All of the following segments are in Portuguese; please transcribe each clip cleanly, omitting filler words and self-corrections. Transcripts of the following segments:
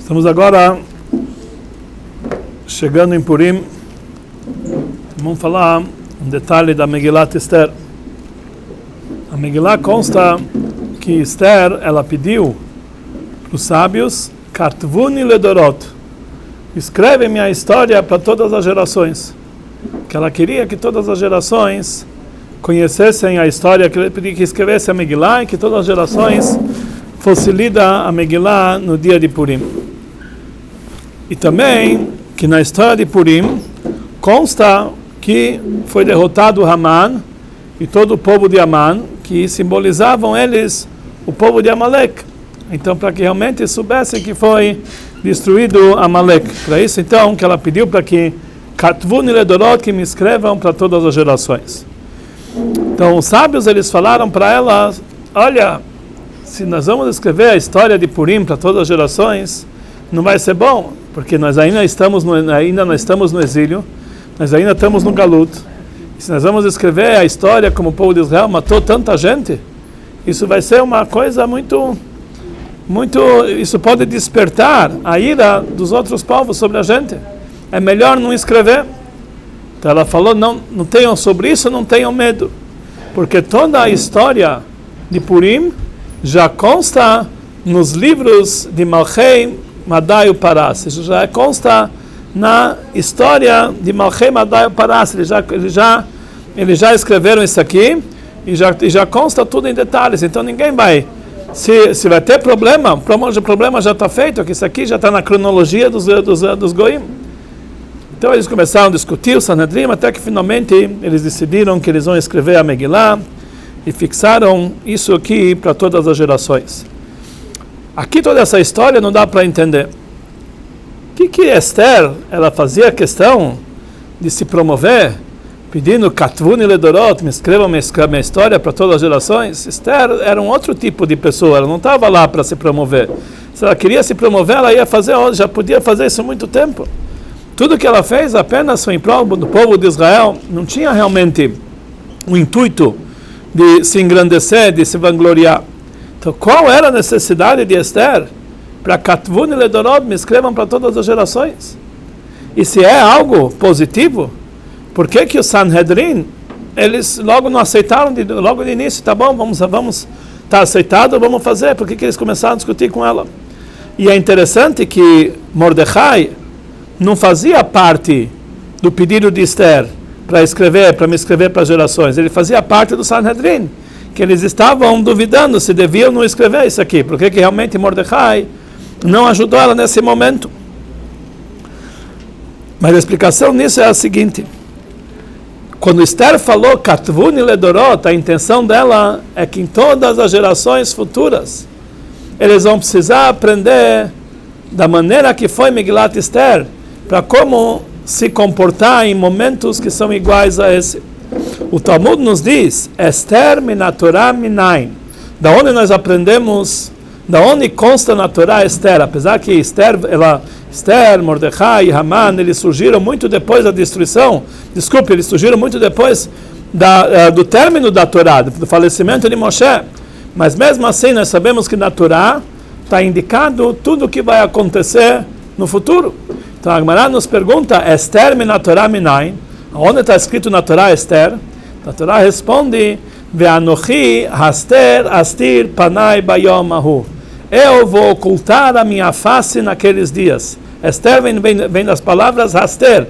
Estamos agora chegando em Purim. Vamos falar um detalhe da Megilat Esther. A Megillah consta que Esther, ela pediu para os sábios, Katvuni ledorot, escreve-me a história para todas as gerações. Que ela queria que todas as gerações conhecessem a história, que ele pedia que escrevesse a Megillah e que todas as gerações fosse lida a Megillah no dia de Purim. E também que na história de Purim consta que foi derrotado Haman e todo o povo de Aman, que simbolizavam eles o povo de Amalek. Então, para que realmente soubessem que foi destruído Amalek. Para isso, então, que ela pediu para que Katvuni ledorot, que me escrevam para todas as gerações. Então, os sábios, eles falaram para ela, olha, se nós vamos escrever a história de Purim para todas as gerações, não vai ser bom, porque nós ainda estamos no exílio, nós ainda estamos no Galut. E se nós vamos escrever a história como o povo de Israel matou tanta gente, isso vai ser uma coisa muito, isso pode despertar a ira dos outros povos sobre a gente. É melhor não escrever. Então ela falou, não tenham sobre isso, não tenham medo, porque toda a história de Purim já consta nos livros de Malchei Madai Uparas. Isso já consta na história de Malchei Madai Uparas. Eles já escreveram isso aqui e já consta tudo em detalhes. Então ninguém vai, se vai ter problema, o problema já está feito, que isso aqui já está na cronologia dos Goim. Então eles começaram a discutir o Sanhedrin, até que finalmente eles decidiram que eles vão escrever a Megillah e fixaram isso aqui para todas as gerações. Aqui toda essa história não dá para entender. O que Esther, ela fazia questão de se promover, pedindo Katvuni ledorot, me escrevam minha história para todas as gerações? Esther era um outro tipo de pessoa, ela não estava lá para se promover. Se ela queria se promover, ela ia fazer, já podia fazer isso há muito tempo. Tudo que ela fez apenas foi em prol do povo de Israel, não tinha realmente o intuito de se engrandecer, de se vangloriar. Então, qual era a necessidade de Esther para Katvuni ledorot, me escrevam para todas as gerações? E se é algo positivo, por que o Sanhedrin, eles logo não aceitaram, logo de início, tá bom, vamos tá aceitado, vamos fazer, por que eles começaram a discutir com ela? E é interessante que Mordecai não fazia parte do pedido de Esther para me escrever para as gerações, ele fazia parte do Sanhedrin, que eles estavam duvidando se deviam não escrever isso aqui, porque que realmente Mordecai não ajudou ela nesse momento. Mas a explicação nisso é a seguinte: quando Esther falou Katvuni ledorot, a intenção dela é que em todas as gerações futuras eles vão precisar aprender da maneira que foi Megilat Esther, para como se comportar em momentos que são iguais a esse. O Talmud nos diz, Esther mina Torah minain, da onde nós aprendemos, da onde consta na Torá Esther, apesar que Esther, Mordecai e Haman, eles surgiram muito depois da destruição, eles surgiram muito depois do término da Torá, do falecimento de Moshe, mas mesmo assim nós sabemos que na Torá está indicado tudo o que vai acontecer no futuro. Então a Gemara nos pergunta, Esther mina Torah minain, onde está escrito na Torá Esther? A Torá responde, Ve'anochi haster astir panai bayom ahu. Eu vou ocultar a minha face naqueles dias. Esther vem das palavras haster.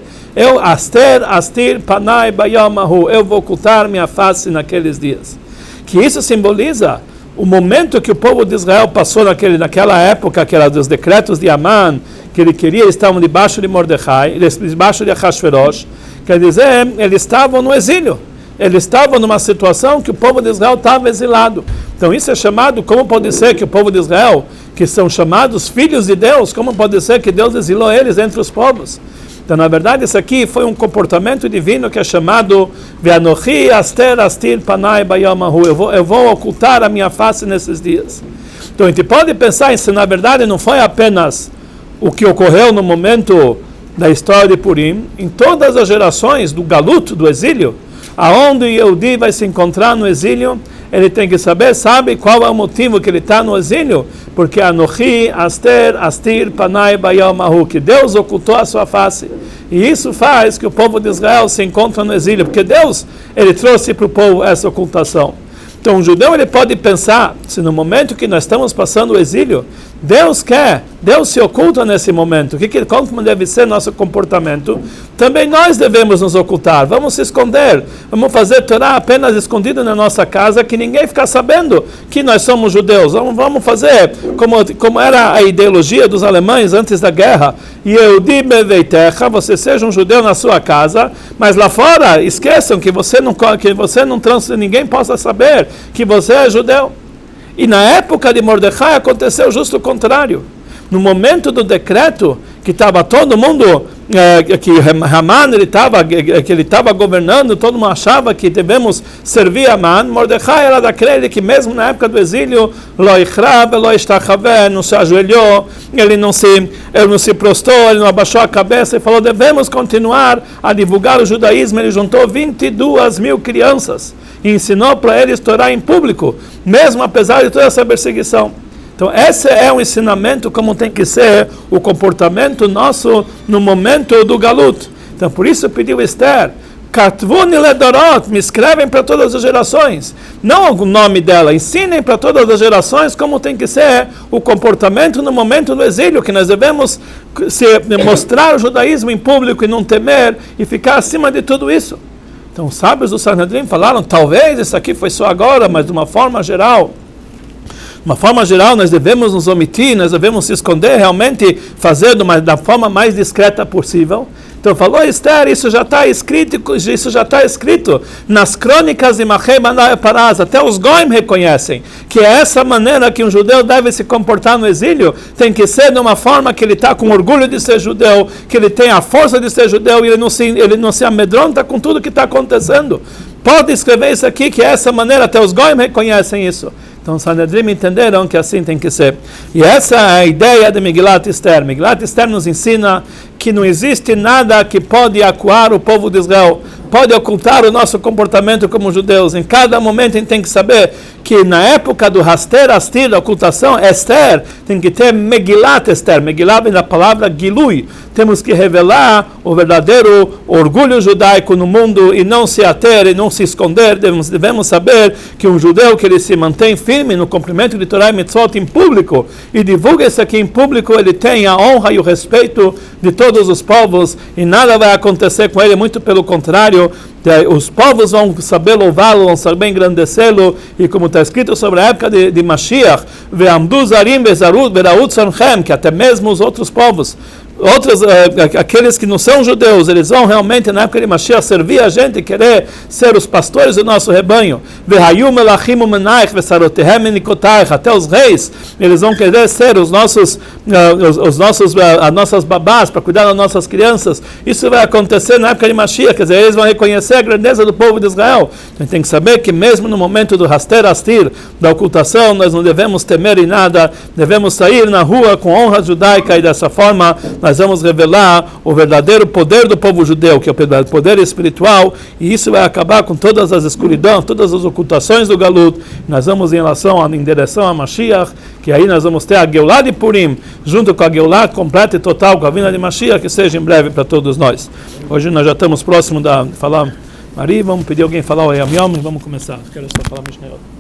Aster astir panai bayom ahu. Eu vou ocultar minha face naqueles dias. Que isso simboliza o momento que o povo de Israel passou naquela época, que era dos decretos de Aman, que ele queria, estavam debaixo de Mordecai, debaixo de Ahasverosh, quer dizer, eles estavam no exílio. Eles estavam numa situação que o povo de Israel estava exilado. Então isso é chamado, como pode ser que o povo de Israel, que são chamados filhos de Deus, como pode ser que Deus exilou eles entre os povos? Então na verdade isso aqui foi um comportamento divino que é chamado Ve'anochi aster astir panai bayom ahu. Eu vou ocultar a minha face nesses dias. Então a gente pode pensar se na verdade não foi apenas o que ocorreu no momento da história de Purim, em todas as gerações do Galut, do exílio, aonde o Yehudi vai se encontrar no exílio, ele tem que saber, sabe qual é o motivo que ele está no exílio? Porque Anochi, Aster, Astir, Panai, Bayal, Mahu, que Deus ocultou a sua face. E isso faz que o povo de Israel se encontre no exílio, porque Deus, ele trouxe para o povo essa ocultação. Então, um judeu, ele pode pensar, se no momento que nós estamos passando o exílio, Deus quer, Deus se oculta nesse momento. Como deve ser nosso comportamento? Também nós devemos nos ocultar. Vamos se esconder. Vamos fazer Torá apenas escondido na nossa casa, que ninguém fica sabendo que nós somos judeus. Vamos fazer como era a ideologia dos alemães antes da guerra. Yehudi beveitecha, você seja um judeu na sua casa, mas lá fora, esqueçam que você não ninguém possa saber que você é judeu. E na época de Mordecai aconteceu justo o contrário. No momento do decreto, que estava todo mundo, que Haman ele estava governando, todo mundo achava que devemos servir Haman. Mordecai era daquele que mesmo na época do exílio, não se ajoelhou, ele não se prostrou, ele não abaixou a cabeça e falou, devemos continuar a divulgar o judaísmo. Ele juntou 22 mil crianças e ensinou para eles Torá em público, mesmo apesar de toda essa perseguição. Então, esse é um ensinamento como tem que ser o comportamento nosso no momento do galut. Então, por isso pediu Esther, Katvuni ledorot, me escrevem para todas as gerações. Não o nome dela, ensinem para todas as gerações como tem que ser o comportamento no momento do exílio, que nós devemos mostrar o judaísmo em público e não temer e ficar acima de tudo isso. Então, os sábios do Sanhedrin falaram, talvez isso aqui foi só agora, mas de uma forma geral, nós devemos nos omitir, nós devemos se esconder, realmente fazer da forma mais discreta possível. Então falou Esther, isso já está escrito nas crônicas de Machei Banai Paraz, até os Goim reconhecem que é essa maneira que um judeu deve se comportar no exílio, tem que ser de uma forma que ele está com orgulho de ser judeu, que ele tem a força de ser judeu e ele não se amedronta com tudo que está acontecendo. Pode escrever isso aqui, que é essa maneira, até os Goim reconhecem isso. Então, os Sanhedrim entenderam que assim tem que ser. E essa é a ideia de Megilat Esther. Megilat Esther nos ensina que não existe nada que pode acuar o povo de Israel, pode ocultar o nosso comportamento como judeus. Em cada momento a gente tem que saber que na época do Haster, Astir, da ocultação, Esther, tem que ter Megilat Esther. Megilat vem da palavra Gilui. Temos que revelar o verdadeiro orgulho judaico no mundo e não se ater e não se esconder. Devemos saber que um judeu que ele se mantém firme no cumprimento de Torá e Mitzvot em público e divulga isso aqui em público, ele tem a honra e o respeito de todos os povos e nada vai acontecer com ele, muito pelo contrário, os povos vão saber louvá-lo, vão saber engrandecê-lo, e como está escrito sobre a época de Mashiach, que até mesmo os outros povos, aqueles que não são judeus, eles vão realmente na época de Mashiach servir a gente, querer ser os pastores do nosso rebanho. Até os reis, eles vão querer ser as nossas babás para cuidar das nossas crianças. Isso vai acontecer na época de Mashiach, quer dizer, eles vão reconhecer a grandeza do povo de Israel. Então tem que saber que mesmo no momento do Haster Astir, da ocultação, nós não devemos temer em nada, devemos sair na rua com honra judaica e dessa forma nós vamos revelar o verdadeiro poder do povo judeu, que é o poder espiritual, e isso vai acabar com todas as escuridões, todas as ocultações do Galut. Nós vamos em direção a Mashiach, que aí nós vamos ter a Geulah de Purim, junto com a Geulah completa e total, com a vinda de Mashiach, que seja em breve para todos nós. Hoje nós já estamos próximo de falar Mari, vamos pedir alguém falar o Yom Yom e vamos começar. Quero só falar Mishnayot.